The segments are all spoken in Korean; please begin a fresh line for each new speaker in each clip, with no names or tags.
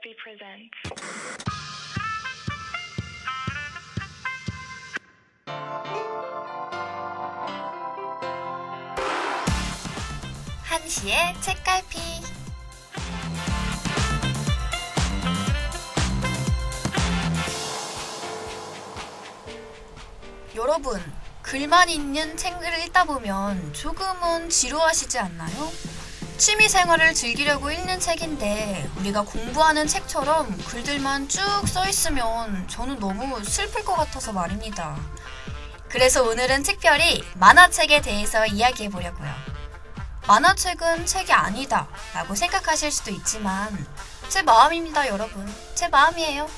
Webby presents.
한시의 책갈피. 여러분, 글만 있는 책을 읽다 보면 조금은 지루하시지 않나요? 취미생활을 즐기려고 읽는 책인데 우리가 공부하는 책처럼 글들만 쭉 써있으면 저는 너무 슬플 것 같아서 말입니다. 그래서 오늘은 특별히 만화책에 대해서 이야기해보려고요. 만화책은 책이 아니다 라고 생각하실 수도 있지만 제 마음입니다, 여러분. 제 마음이에요.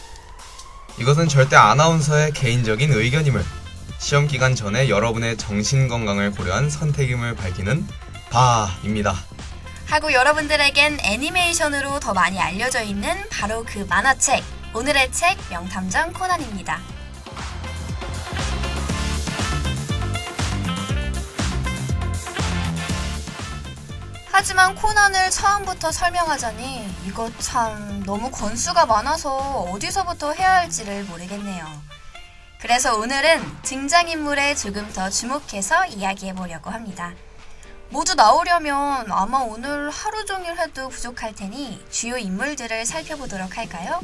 이것은 절대 아나운서의 개인적인 의견임을, 시험 기간 전에 여러분의 정신건강을 고려한 선택임을 밝히는 바입니다.
하고 여러분들에겐 애니메이션으로 더 많이 알려져 있는 바로 그 만화책, 오늘의 책 명탐정 코난입니다. 하지만 코난을 처음부터 설명하자니 이거 참 너무 권수가 많아서 어디서부터 해야 할지를 모르겠네요. 그래서 오늘은 등장인물에 조금 더 주목해서 이야기해보려고 합니다. 모두 나오려면 아마 오늘 하루 종일 해도 부족할 테니 주요 인물들을 살펴보도록 할까요?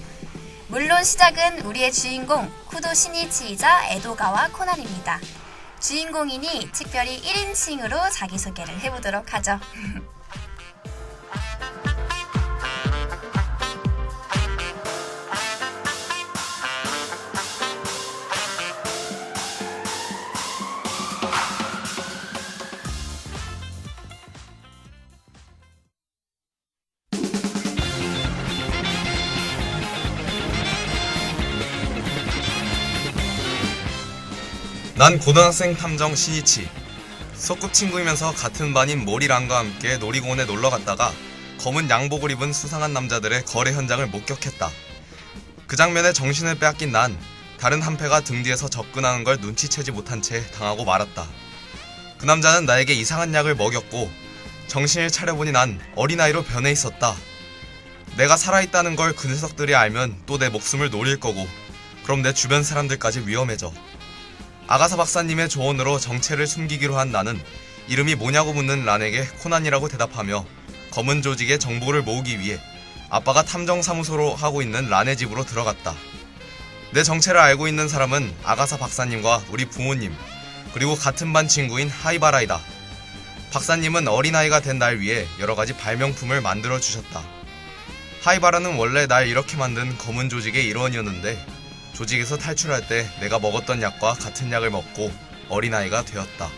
물론 시작은 우리의 주인공 쿠도 시니치이자 에도가와 코난입니다. 주인공이니 특별히 1인칭으로 자기소개를 해보도록 하죠.
난 고등학생 탐정 시니치. 소꿉친구이면서 같은 반인 모리랑과 함께 놀이공원에 놀러갔다가 검은 양복을 입은 수상한 남자들의 거래 현장을 목격했다. 그 장면에 정신을 빼앗긴 난 다른 한 패가 등 뒤에서 접근하는 걸 눈치채지 못한 채 당하고 말았다. 그 남자는 나에게 이상한 약을 먹였고 정신을 차려보니 난 어린아이로 변해 있었다. 내가 살아있다는 걸 그 녀석들이 알면 또 내 목숨을 노릴 거고, 그럼 내 주변 사람들까지 위험해져. 아가사 박사님의 조언으로 정체를 숨기기로 한 나는 이름이 뭐냐고 묻는 란에게 코난이라고 대답하며 검은 조직의 정보를 모으기 위해 아빠가 탐정사무소로 하고 있는 란의 집으로 들어갔다. 내 정체를 알고 있는 사람은 아가사 박사님과 우리 부모님, 그리고 같은 반 친구인 하이바라이다. 박사님은 어린아이가 된 날 위해 여러가지 발명품을 만들어 주셨다. 하이바라는 원래 날 이렇게 만든 검은 조직의 일원이었는데 조직에서 탈출할 때 내가 먹었던 약과 같은 약을 먹고 어린아이가 되었다.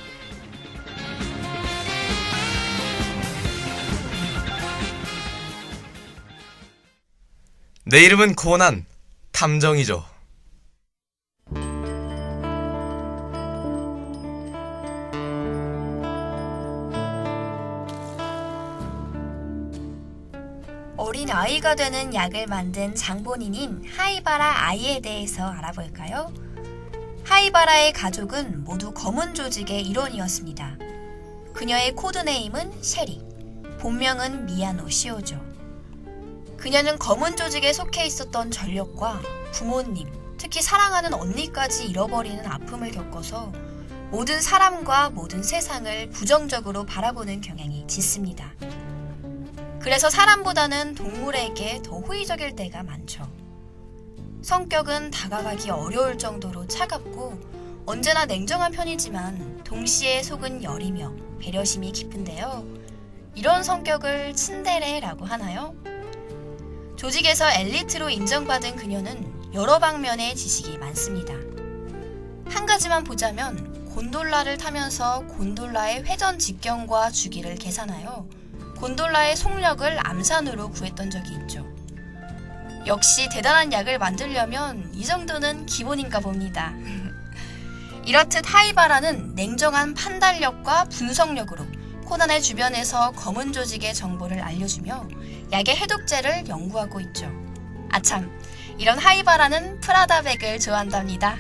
내 이름은 코난, 탐정이죠.
어린 아이가 되는 약을 만든 장본인인 하이바라 아이에 대해서 알아볼까요? 하이바라의 가족은 모두 검은 조직의 일원이었습니다. 그녀의 코드네임은 셰리, 본명은 미야노 시오죠. 그녀는 검은 조직에 속해 있었던 전력과 부모님, 특히 사랑하는 언니까지 잃어버리는 아픔을 겪어서 모든 사람과 모든 세상을 부정적으로 바라보는 경향이 짙습니다. 그래서 사람보다는 동물에게 더 호의적일 때가 많죠. 성격은 다가가기 어려울 정도로 차갑고 언제나 냉정한 편이지만 동시에 속은 여리며 배려심이 깊은데요. 이런 성격을 츤데레라고 하나요? 조직에서 엘리트로 인정받은 그녀는 여러 방면의 지식이 많습니다. 한 가지만 보자면 곤돌라를 타면서 곤돌라의 회전 직경과 주기를 계산하여 곤돌라의 속력을 암산으로 구했던 적이 있죠. 역시 대단한 약을 만들려면 이 정도는 기본인가 봅니다. 이렇듯 하이바라는 냉정한 판단력과 분석력으로 코난의 주변에서 검은 조직의 정보를 알려주며 약의 해독제를 연구하고 있죠. 아참, 이런 하이바라는 프라다 백을 좋아한답니다.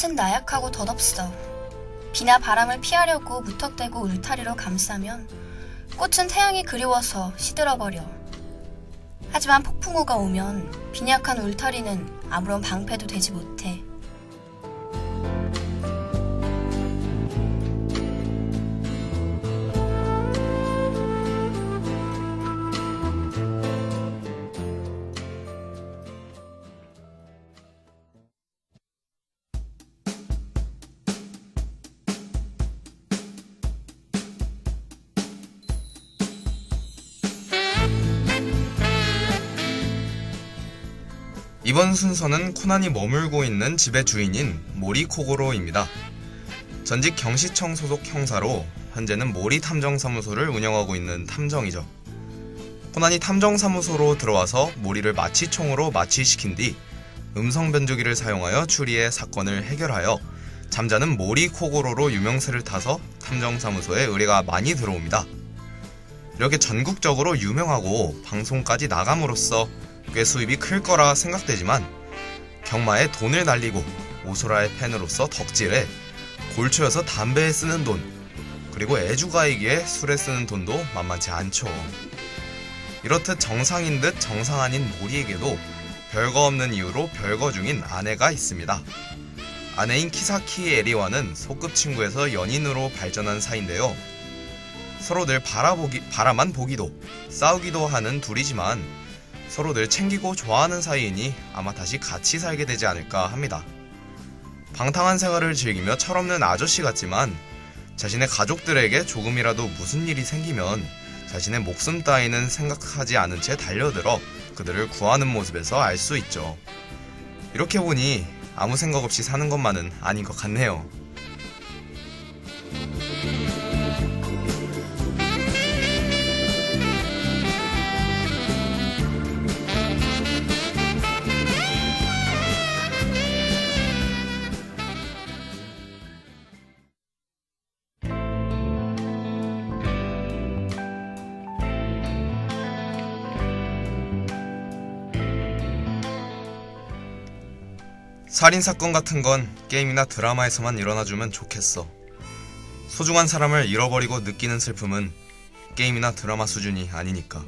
꽃은 나약하고 덧없어. 비나 바람을 피하려고 무턱대고 울타리로 감싸면 꽃은 태양이 그리워서 시들어버려. 하지만 폭풍우가 오면 빈약한 울타리는 아무런 방패도 되지 못해.
이번 순서는 코난이 머물고 있는 집의 주인인 모리 코고로입니다. 전직 경시청 소속 형사로 현재는 모리 탐정사무소를 운영하고 있는 탐정이죠. 코난이 탐정사무소로 들어와서 모리를 마취총으로 마취시킨 뒤 음성 변조기를 사용하여 추리해 사건을 해결하여 잠자는 모리 코고로로 유명세를 타서 탐정사무소에 의뢰가 많이 들어옵니다. 이렇게 전국적으로 유명하고 방송까지 나감으로써 꽤 수입이 클 거라 생각되지만 경마에 돈을 날리고 오소라의 팬으로서 덕질에 골초여서 담배에 쓰는 돈, 그리고 애주가이기에 술에 쓰는 돈도 만만치 않죠. 이렇듯 정상인 듯 정상 아닌 모리에게도 별거 없는 이유로 별거 중인 아내가 있습니다. 아내인 키사키 에리와는 소꿉친구에서 연인으로 발전한 사이인데요. 서로 늘 바라만 보기도 싸우기도 하는 둘이지만 서로 늘 챙기고 좋아하는 사이이니 아마 다시 같이 살게 되지 않을까 합니다. 방탕한 생활을 즐기며 철없는 아저씨 같지만 자신의 가족들에게 조금이라도 무슨 일이 생기면 자신의 목숨 따위는 생각하지 않은 채 달려들어 그들을 구하는 모습에서 알 수 있죠. 이렇게 보니 아무 생각 없이 사는 것만은 아닌 것 같네요. 살인사건 같은 건 게임이나 드라마에서만 일어나주면 좋겠어. 소중한 사람을 잃어버리고 느끼는 슬픔은 게임이나 드라마 수준이 아니니까.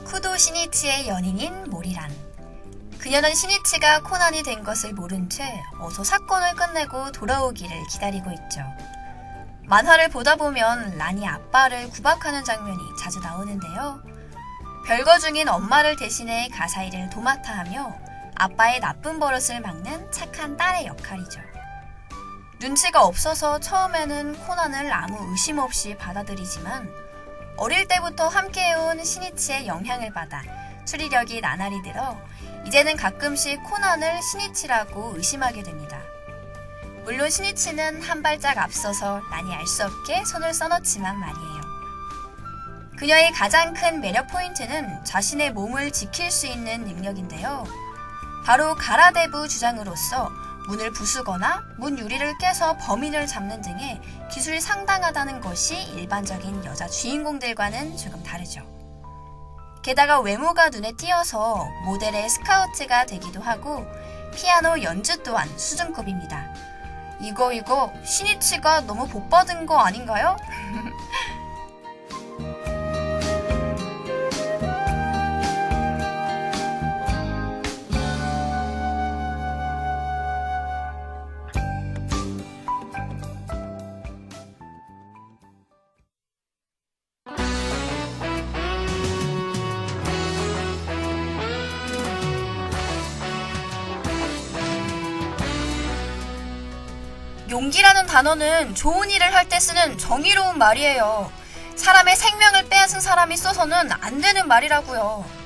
쿠도 시니치의 연인인 모리란. 그녀는 시니치가 코난이 된 것을 모른 채 어서 사건을 끝내고 돌아오기를 기다리고 있죠. 만화를 보다 보면 란이 아빠를 구박하는 장면이 자주 나오는데요. 별거 중인 엄마를 대신해 가사 일을 도맡아 하며 아빠의 나쁜 버릇을 막는 착한 딸의 역할이죠. 눈치가 없어서 처음에는 코난을 아무 의심 없이 받아들이지만 어릴 때부터 함께해온 시니치의 영향을 받아 추리력이 나날이 들어 이제는 가끔씩 코난을 시니치라고 의심하게 됩니다. 물론 시니치는 한 발짝 앞서서 란이 알 수 없게 손을 써놓지만 말이에요. 그녀의 가장 큰 매력 포인트는 자신의 몸을 지킬 수 있는 능력인데요. 바로 가라데부 주장으로서 문을 부수거나 문 유리를 깨서 범인을 잡는 등의 기술이 상당하다는 것이 일반적인 여자 주인공들과는 조금 다르죠. 게다가 외모가 눈에 띄어서 모델의 스카우트가 되기도 하고 피아노 연주 또한 수준급입니다. 이거 시니치가 너무 복받은 거 아닌가요? 용기라는 단어는 좋은 일을 할 때 쓰는 정의로운 말이에요. 사람의 생명을 빼앗은 사람이 써서는 안 되는 말이라고요.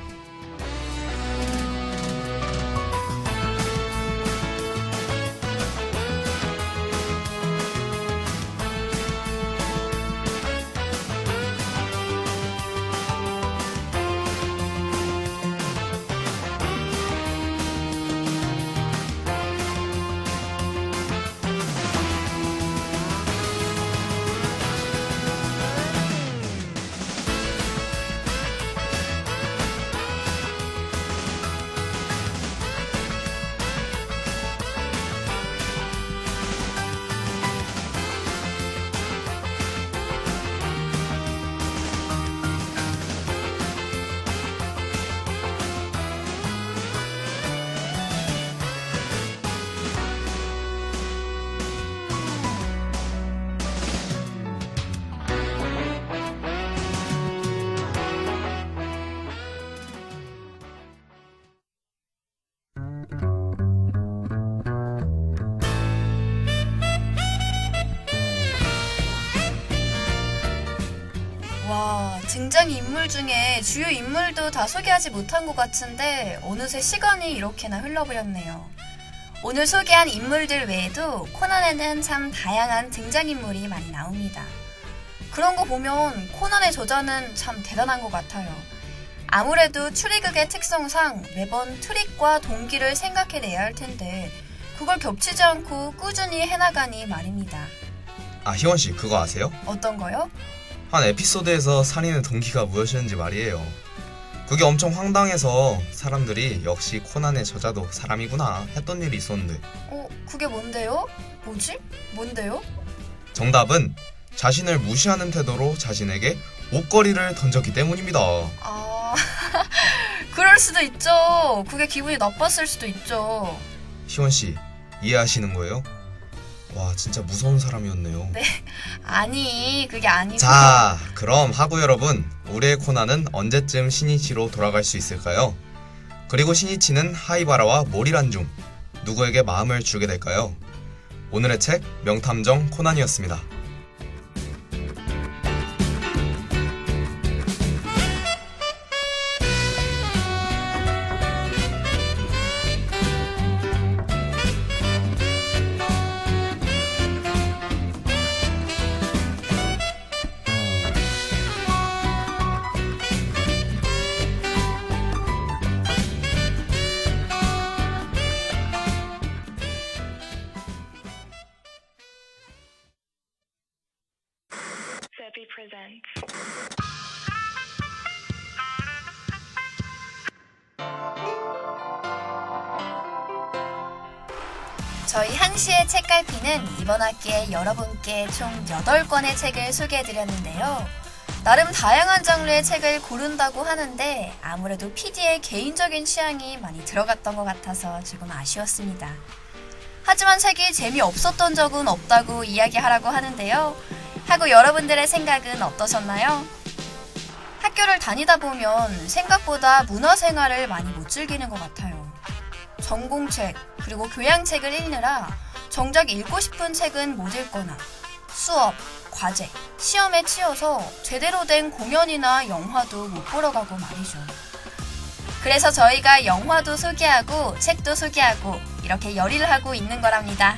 와, 등장인물 중에 주요 인물도 다 소개하지 못한 것 같은데 어느새 시간이 이렇게나 흘러버렸네요. 오늘 소개한 인물들 외에도 코난에는 참 다양한 등장인물이 많이 나옵니다. 그런 거 보면 코난의 저자는 참 대단한 것 같아요. 아무래도 추리극의 특성상 매번 트릭과 동기를 생각해내야 할 텐데 그걸 겹치지 않고 꾸준히 해나가니 말입니다.
아, 희원씨 그거 아세요?
어떤 거요?
한 에피소드에서 살인의 동기가 무엇이었는지 말이에요. 그게 엄청 황당해서 사람들이 역시 코난의 저자도 사람이구나 했던 일이 있었는데
그게 뭔데요? 뭐지? 뭔데요?
정답은 자신을 무시하는 태도로 자신에게 옷걸이를 던졌기 때문입니다.
아, 그럴 수도 있죠. 그게 기분이 나빴을 수도 있죠.
희원씨 이해하시는 거예요? 와, 진짜 무서운 사람이었네요.
네, 아니 그게 아니고.
자, 그럼 하구 여러분, 우리의 코난은 언제쯤 시니치로 돌아갈 수 있을까요? 그리고 시니치는 하이바라와 몰이란 중 누구에게 마음을 주게 될까요? 오늘의 책 명탐정 코난이었습니다.
Zeppy presents.
저희 한시의 책갈피는 이번 학기에 여러분께 총 8권의 책을 소개해드렸는데요. 나름 다양한 장르의 책을 고른다고 하는데 아무래도 PD의 개인적인 취향이 많이 들어갔던 것 같아서 조금 아쉬웠습니다. 하지만 책이 재미없었던 적은 없다고 이야기하라고 하는데요. 하고 여러분들의 생각은 어떠셨나요? 학교를 다니다 보면 생각보다 문화생활을 많이 못 즐기는 것 같아요. 전공책 그리고 교양책을 읽느라 정작 읽고 싶은 책은 못 읽거나 수업, 과제, 시험에 치여서 제대로 된 공연이나 영화도 못 보러 가고 말이죠. 그래서 저희가 영화도 소개하고 책도 소개하고 이렇게 열의를 하고 있는 거랍니다.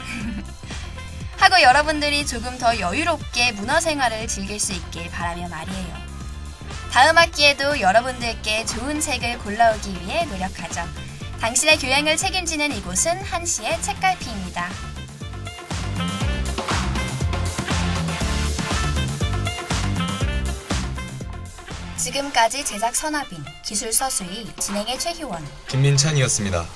하고 여러분들이 조금 더 여유롭게 문화생활을 즐길 수 있길 바라며 말이에요. 다음 학기에도 여러분들께 좋은 책을 골라오기 위해 노력하죠. 당신의 교양을 책임지는 이곳은 한시의 책갈피입니다. 지금까지 제작 선하빈, 기술 서수희, 진행의 최희원,
김민찬이었습니다.